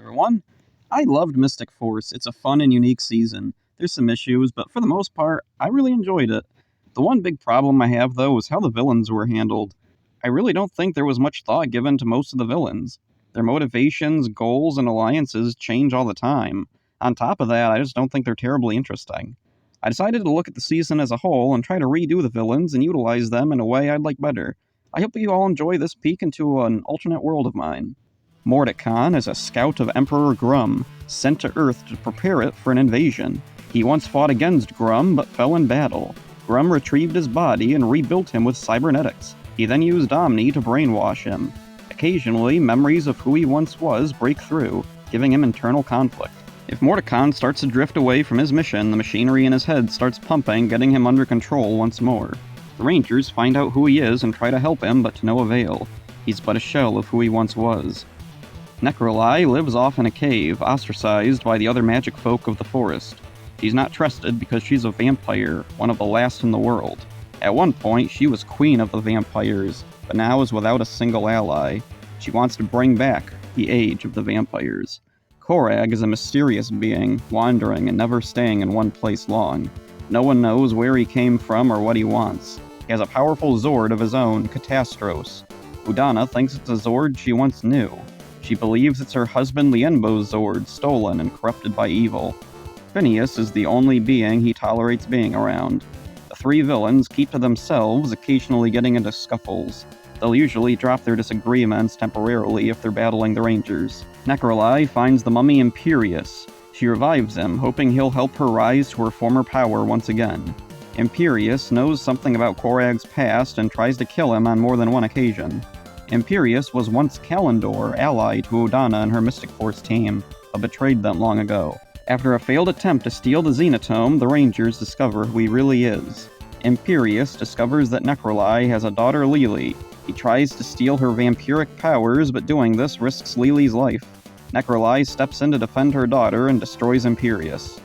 everyone. I loved Mystic Force. It's a fun and unique season. There's some issues, but for the most part, I really enjoyed it. The one big problem I have, though, is how the villains were handled. I really don't think there was much thought given to most of the villains. Their motivations, goals, and alliances change all the time. On top of that, I just don't think they're terribly interesting. I decided to look at the season as a whole and try to redo the villains and utilize them in a way I'd like better. I hope you all enjoy this peek into an alternate world of mine. Mordecon is a scout of Emperor Grum, sent to Earth to prepare it for an invasion. He once fought against Grum, but fell in battle. Grum retrieved his body and rebuilt him with cybernetics. He then used Omni to brainwash him. Occasionally, memories of who he once was break through, giving him internal conflict. If Mordecon starts to drift away from his mission, the machinery in his head starts pumping, getting him under control once more. The Rangers find out who he is and try to help him, but to no avail. He's but a shell of who he once was. Necrolai lives off in a cave, ostracized by the other magic folk of the forest. She's not trusted because she's a vampire, one of the last in the world. At one point, she was queen of the vampires, but now is without a single ally. She wants to bring back the age of the vampires. Korag is a mysterious being, wandering and never staying in one place long. No one knows where he came from or what he wants. He has a powerful Zord of his own, Catastros. Udana thinks it's a Zord she once knew. She believes it's her husband Lienbo's Zord, stolen and corrupted by evil. Phineas is the only being he tolerates being around. The three villains keep to themselves, occasionally getting into scuffles. They'll usually drop their disagreements temporarily if they're battling the Rangers. Necrolai finds the mummy Imperius. She revives him, hoping he'll help her rise to her former power once again. Imperius knows something about Korag's past and tries to kill him on more than one occasion. Imperius was once Kalendor, ally to Udana and her Mystic Force team, but betrayed them long ago. After a failed attempt to steal the Xenotome, the Rangers discover who he really is. Imperius discovers that Necrolai has a daughter, Lily. He tries to steal her vampiric powers, but doing this risks Lily's life. Necrolai steps in to defend her daughter and destroys Imperius.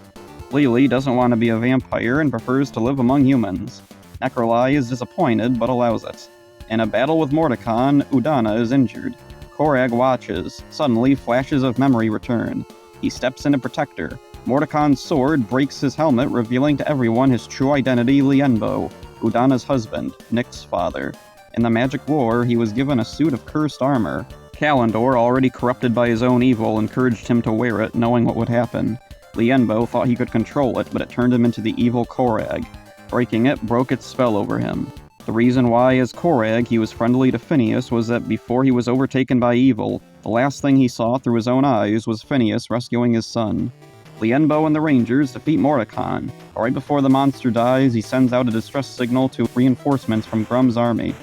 Lily doesn't want to be a vampire and prefers to live among humans. Necrolai is disappointed, but allows it. In a battle with Mordecon, Udana is injured. Korag watches. Suddenly, flashes of memory return. He steps in to protect her. Mordecon's sword breaks his helmet, revealing to everyone his true identity, Lienbo, Udana's husband, Nick's father. In the Magic War, he was given a suit of cursed armor. Kalendor, already corrupted by his own evil, encouraged him to wear it, knowing what would happen. Lienbo thought he could control it, but it turned him into the evil Korag. Breaking it broke its spell over him. The reason why, as Korag, he was friendly to Phineas was that before he was overtaken by evil, the last thing he saw through his own eyes was Phineas rescuing his son. Lienbo and the Rangers defeat Mordecon. Right before the monster dies, he sends out a distress signal to reinforcements from Grum's army.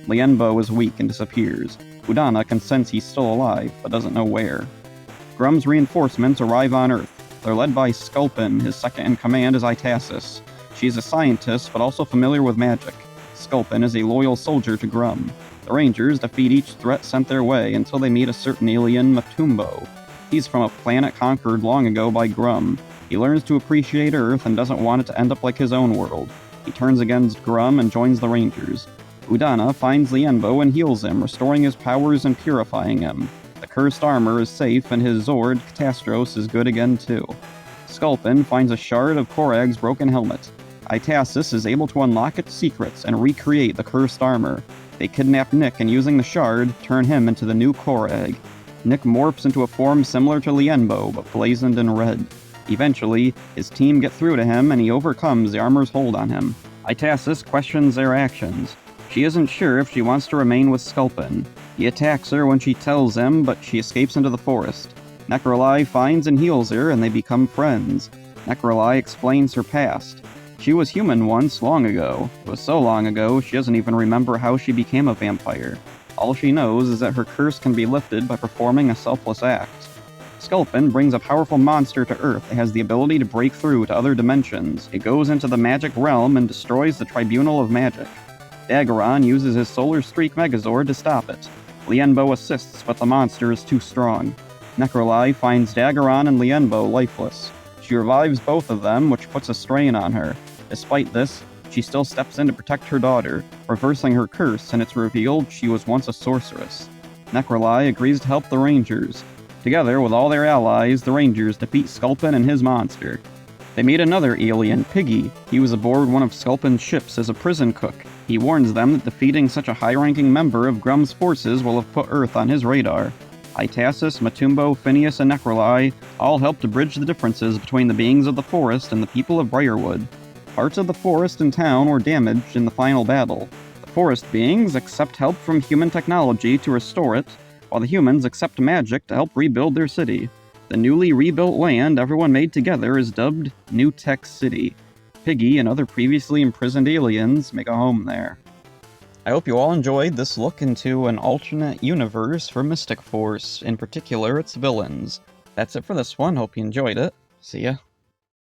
Lienbo is weak and disappears. Udana can sense he's still alive, but doesn't know where. Grum's reinforcements arrive on Earth. They're led by Sculpin. His second-in-command is Itasis. She's a scientist, but also familiar with magic. Sculpin is a loyal soldier to Grum. The Rangers defeat each threat sent their way until they meet a certain alien, Matumbo. He's from a planet conquered long ago by Grum. He learns to appreciate Earth and doesn't want it to end up like his own world. He turns against Grum and joins the Rangers. Udana finds Lienbo and heals him, restoring his powers and purifying him. The cursed armor is safe, and his Zord, Catastros, is good again too. Sculpin finds a shard of Korag's broken helmet. Itasis is able to unlock its secrets and recreate the cursed armor. They kidnap Nick and, using the shard, turn him into the new Korag. Nick morphs into a form similar to Lienbo, but blazoned in red. Eventually, his team get through to him and he overcomes the armor's hold on him. Itasis questions their actions. She isn't sure if she wants to remain with Sculpin. He attacks her when she tells him, but she escapes into the forest. Necrolai finds and heals her, and they become friends. Necrolai explains her past. She was human once, long ago. It was so long ago, she doesn't even remember how she became a vampire. All she knows is that her curse can be lifted by performing a selfless act. Sculpin brings a powerful monster to Earth that has the ability to break through to other dimensions. It goes into the magic realm and destroys the Tribunal of Magic. Daggeron uses his Solar Streak Megazord to stop it. Lienbo assists, but the monster is too strong. Necrolai finds Daggeron and Lienbo lifeless. She revives both of them, which puts a strain on her. Despite this, she still steps in to protect her daughter, reversing her curse, and it's revealed she was once a sorceress. Necrolai agrees to help the Rangers. Together with all their allies, the Rangers defeat Sculpin and his monster. They meet another alien, Piggy. He was aboard one of Sculpin's ships as a prison cook. He warns them that defeating such a high-ranking member of Grum's forces will have put Earth on his radar. Itasis, Matumbo, Phineas, and Necroli all help to bridge the differences between the beings of the forest and the people of Briarwood. Parts of the forest and town were damaged in the final battle. The forest beings accept help from human technology to restore it, while the humans accept magic to help rebuild their city. The newly rebuilt land everyone made together is dubbed New Tech City. Piggy and other previously imprisoned aliens make a home there. I hope you all enjoyed this look into an alternate universe for Mystic Force, in particular its villains. That's it for this one, hope you enjoyed it. See ya.